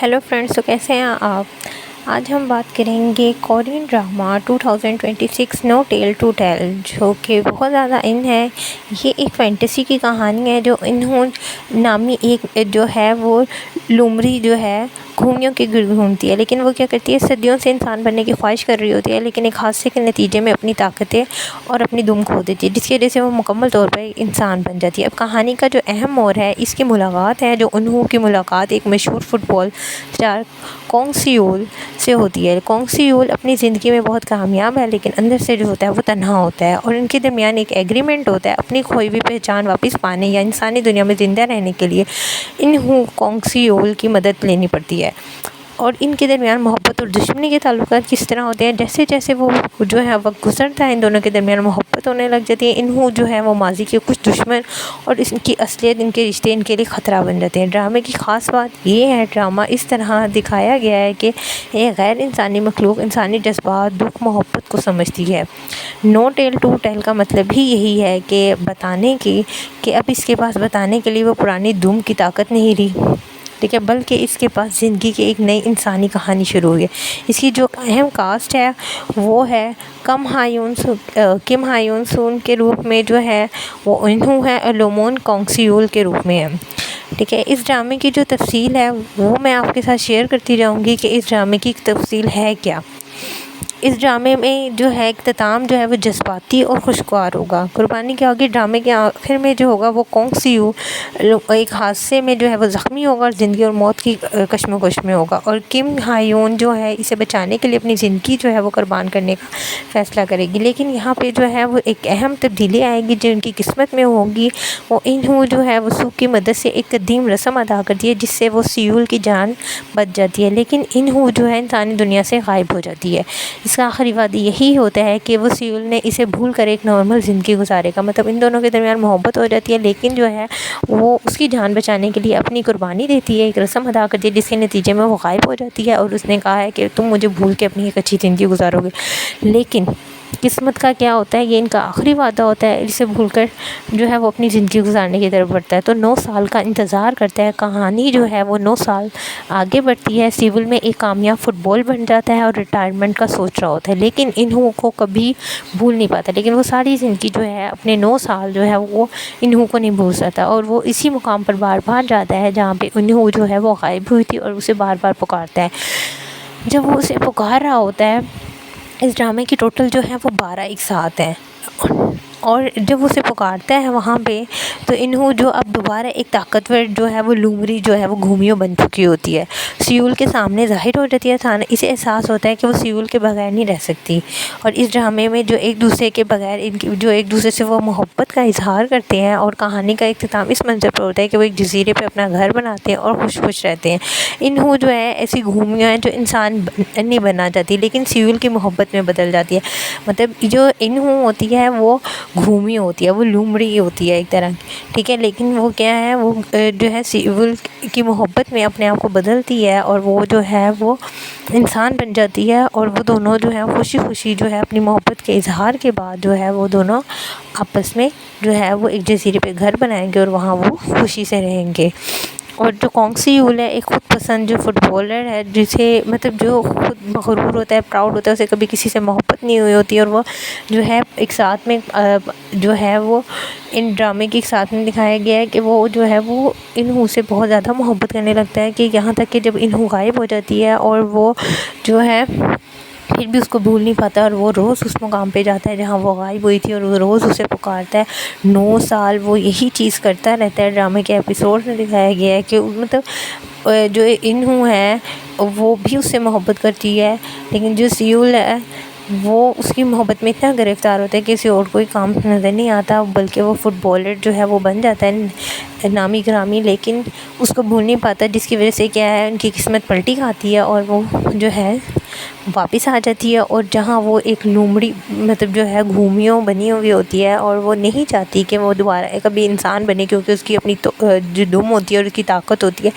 Hello friends, تو کیسے ہیں آپ؟ آج ہم بات کریں گے Korean drama 2026 no tail to tell, جو کہ بہت زیادہ ان ہے۔ یہ ایک فینٹیسی کی کہانی ہے جو انہوں نامی ایک جو ہے وہ لومڑی جو ہے گھوڑیوں کے گرد گھومتی ہے، لیکن وہ کیا کرتی ہے، صدیوں سے انسان بننے کی خواہش کر رہی ہوتی ہے، لیکن ایک حادثے کے نتیجے میں اپنی طاقتیں اور اپنی دم کھو دیتی ہے، جس کی وجہ سے وہ مکمل طور پر انسان بن جاتی ہے۔ اب کہانی کا جو اہم موڑ ہے اس کی ملاقات ہے، جو انہوں کی ملاقات ایک مشہور فٹ بال اسٹار کونگ سیول سے ہوتی ہے۔ کونگ سیول اپنی زندگی میں بہت کامیاب ہے، لیکن اندر سے جو ہوتا ہے وہ تنہا ہوتا ہے، اور ان کے درمیان ایک ایگریمنٹ ہوتا ہے اپنی کھوئی ہوئی پہچان واپس پانے یا انسانی دنیا میں زندہ رہنے کے لیے انہوں کونگ سیول کی مدد لینی پڑتی ہے۔ اور ان کے درمیان محبت اور دشمنی کے تعلقات کس طرح ہوتے ہیں، جیسے جیسے وہ جو ہے وقت گزرتا ہے ان دونوں کے درمیان محبت ہونے لگ جاتی ہے۔ انہوں جو ہے وہ ماضی کے کچھ دشمن اور اس کی اصلیت، ان کے رشتے ان کے لیے خطرہ بن جاتے ہیں۔ ڈرامے کی خاص بات یہ ہے، ڈرامہ اس طرح دکھایا گیا ہے کہ ایک غیر انسانی مخلوق انسانی جذبات، دکھ، محبت کو سمجھتی ہے۔ نو ٹیل ٹو ٹیل کا مطلب ہی یہی ہے کہ بتانے کی کہ اب اس کے پاس بتانے کے لیے وہ پرانی دم کی طاقت نہیں رہی، ٹھیک ہے، بلکہ اس کے پاس زندگی کی ایک نئی انسانی کہانی شروع ہوئی ہے۔ اس کی جو اہم کاسٹ ہے وہ ہے کم ہایون سون کے روپ میں جو ہے وہ انہوں ہے، اور لومون کونگ سیول کے روپ میں ہے، ٹھیک ہے۔ اس ڈرامے کی جو تفصیل ہے وہ میں آپ کے ساتھ شیئر کرتی جاؤں گی کہ اس ڈرامے کی تفصیل ہے کیا۔ اس ڈرامے میں جو ہے اختتام جو ہے وہ جذباتی اور خوشگوار ہوگا۔ قربانی کیا ہوگی، ڈرامے کے آخر میں جو ہوگا وہ کونگ سیول ایک حادثے میں جو ہے وہ زخمی ہوگا اور زندگی اور موت کی کشمکش میں ہوگا، اور کم ہایون جو ہے اسے بچانے کے لیے اپنی زندگی جو ہے وہ قربان کرنے کا فیصلہ کرے گی۔ لیکن یہاں پہ جو ہے وہ ایک اہم تبدیلی آئے گی جو ان کی قسمت میں ہوگی۔ وہ انہوں جو ہے وہ سوک کی مدد سے ایک قدیم رسم ادا کرتی ہے جس سے وہ سیول کی جان بچ جاتی ہے، لیکن انہوں جو ہے انسانی دنیا سے غائب ہو جاتی ہے۔ اس کا آخری وعدہ یہی ہوتا ہے کہ وہ سیول نے اسے بھول کر ایک نارمل زندگی گزارے گا، مطلب ان دونوں کے درمیان محبت ہو جاتی ہے، لیکن جو ہے وہ اس کی جان بچانے کے لیے اپنی قربانی دیتی ہے، ایک رسم ادا کرتی ہے جس کے نتیجے میں وہ غائب ہو جاتی ہے، اور اس نے کہا ہے کہ تم مجھے بھول کے اپنی ایک اچھی زندگی گزارو گے۔ لیکن قسمت کا کیا ہوتا ہے، یہ ان کا آخری وعدہ ہوتا ہے، اسے بھول کر جو ہے وہ اپنی زندگی گزارنے کی طرف بڑھتا ہے۔ تو 9 سال کا انتظار کرتا ہے، کہانی جو ہے وہ 9 سال آگے بڑھتی ہے۔ سیول میں ایک کامیاب فٹ بال بن جاتا ہے اور ریٹائرمنٹ کا سوچ رہا ہوتا ہے، لیکن انہوں کو کبھی بھول نہیں پاتا، لیکن وہ ساری زندگی جو ہے اپنے 9 سال جو ہے وہ انہوں کو نہیں بھول سکتا، اور وہ اسی مقام پر بار بار جاتا ہے جہاں پہ انہوں جو ہے وہ غائب ہوئی تھی، اور اسے بار بار پکارتا ہے۔ جب وہ اسے پکار رہا ہوتا ہے، اس ڈرامے کی ٹوٹل جو ہے وہ 12 ایک ساتھ ہیں، اور جب اسے پکارتا ہے وہاں پہ تو انہوں جو اب دوبارہ ایک طاقتور جو ہے وہ لومڑی جو ہے وہ گھوڑیوں بن چکی ہوتی ہے، سیول کے سامنے ظاہر ہو جاتی ہے۔ اسے احساس ہوتا ہے کہ وہ سیول کے بغیر نہیں رہ سکتی، اور اس ڈرامے میں جو ایک دوسرے کے بغیر جو ایک دوسرے سے وہ محبت کا اظہار کرتے ہیں، اور کہانی کا اختتام اس منظر پر ہوتا ہے کہ وہ ایک جزیرے پہ اپنا گھر بناتے ہیں اور خوش خوش رہتے ہیں۔ انہوں جو ہے ایسی گھوڑیاں ہیں جو انسان نہیں بننا چاہتی، لیکن سیول کی محبت میں بدل جاتی ہے، مطلب جو انہوں ہوتی ہے وہ گھومی ہوتی ہے، وہ لومڑی ہوتی ہے ایک طرح کی، ٹھیک ہے، لیکن وہ کیا ہے، وہ جو ہے سیول کی محبت میں اپنے آپ کو بدلتی ہے، اور وہ جو ہے وہ انسان بن جاتی ہے، اور وہ دونوں جو ہے خوشی خوشی جو ہے اپنی محبت کے اظہار کے بعد جو ہے وہ دونوں آپس میں جو ہے وہ ایک جزیرے پہ گھر بنائیں گے، اور وہاں وہ خوشی سے رہیں گے۔ اور جو کونگ سیول ہے ایک خود پسند جو فٹ بالر ہے، جسے مطلب جو خود مغرور ہوتا ہے، پراؤڈ ہوتا ہے، اسے کبھی کسی سے محبت نہیں ہوئی ہوتی، اور وہ جو ہے ایک ساتھ میں جو ہے وہ ان ڈرامے کے ساتھ میں دکھایا گیا ہے کہ وہ جو ہے وہ انہوں سے بہت زیادہ محبت کرنے لگتا ہے، کہ یہاں تک کہ جب انہوں غائب ہو جاتی ہے اور وہ جو ہے پھر بھی اس کو بھول نہیں پاتا، اور وہ روز اس مقام پہ جاتا ہے جہاں وہ غائب ہوئی تھی، اور وہ روز اسے پکارتا ہے۔ 9 سال وہ یہی چیز کرتا رہتا ہے۔ ڈرامے کے ایپیسوڈ میں دکھایا گیا ہے کہ مطلب جو انہوں ہے وہ بھی اس سے محبت کرتی ہے، لیکن جو سیول ہے وہ اس کی محبت میں اتنا گرفتار ہوتا ہے کہ کسی اور کوئی کام نظر نہیں آتا، بلکہ وہ فٹ بالر جو ہے وہ بن جاتا ہے نامی گرامی، لیکن اس کو بھول نہیں پاتا، جس کی وجہ سے کیا ہے ان کی قسمت پلٹی کھاتی ہے، اور وہ جو ہے واپس آ جاتی ہے، اور جہاں وہ ایک لومڑی مطلب جو ہے گھوڑیوں بنی ہوئی ہوتی ہے، اور وہ نہیں چاہتی کہ وہ دوبارہ کبھی انسان بنے، کیونکہ اس کی اپنی جو دم ہوتی ہے اور اس کی طاقت ہوتی ہے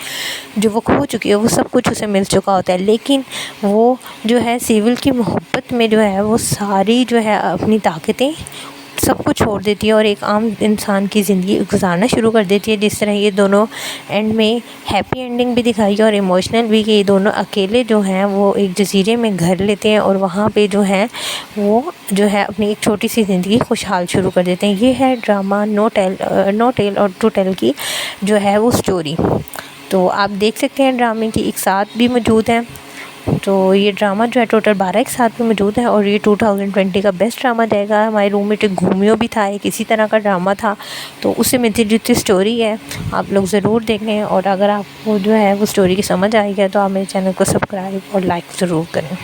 جو وہ کھو چکی ہے، وہ سب کچھ اسے مل چکا ہوتا ہے، لیکن وہ جو ہے سیول کی محبت میں جو ہے وہ ساری جو ہے اپنی طاقتیں سب کچھ چھوڑ دیتی ہے اور ایک عام انسان کی زندگی گزارنا شروع کر دیتی ہے. جس طرح یہ دونوں اینڈ میں ہیپی اینڈنگ بھی دکھائی ہے اور ایموشنل بھی، کہ یہ دونوں اکیلے جو ہیں وہ ایک جزیرے میں گھر لیتے ہیں اور وہاں پہ جو ہے وہ جو ہے اپنی ایک چھوٹی سی زندگی خوشحال شروع کر دیتے ہیں. یہ ہے ڈرامہ نو ٹیل اور ٹو ٹیل کی جو ہے وہ سٹوری. تو آپ دیکھ سکتے ہیں ڈرامے کی ایک ساتھ بھی موجود ہیں. تو یہ ڈرامہ جو ہے ٹوٹل 12 ایک ساتھ میں موجود ہے اور یہ 2020 کا بیسٹ ڈرامہ جائے گا. ہمارے روم میں ایک گھومیو بھی تھا، ایک اسی طرح کا ڈرامہ تھا، تو اس سے ملتی جتنی سٹوری ہے آپ لوگ ضرور دیکھیں. اور اگر آپ کو جو ہے وہ سٹوری کی سمجھ آئی ہے تو آپ میرے چینل کو سبسکرائب اور لائک ضرور کریں.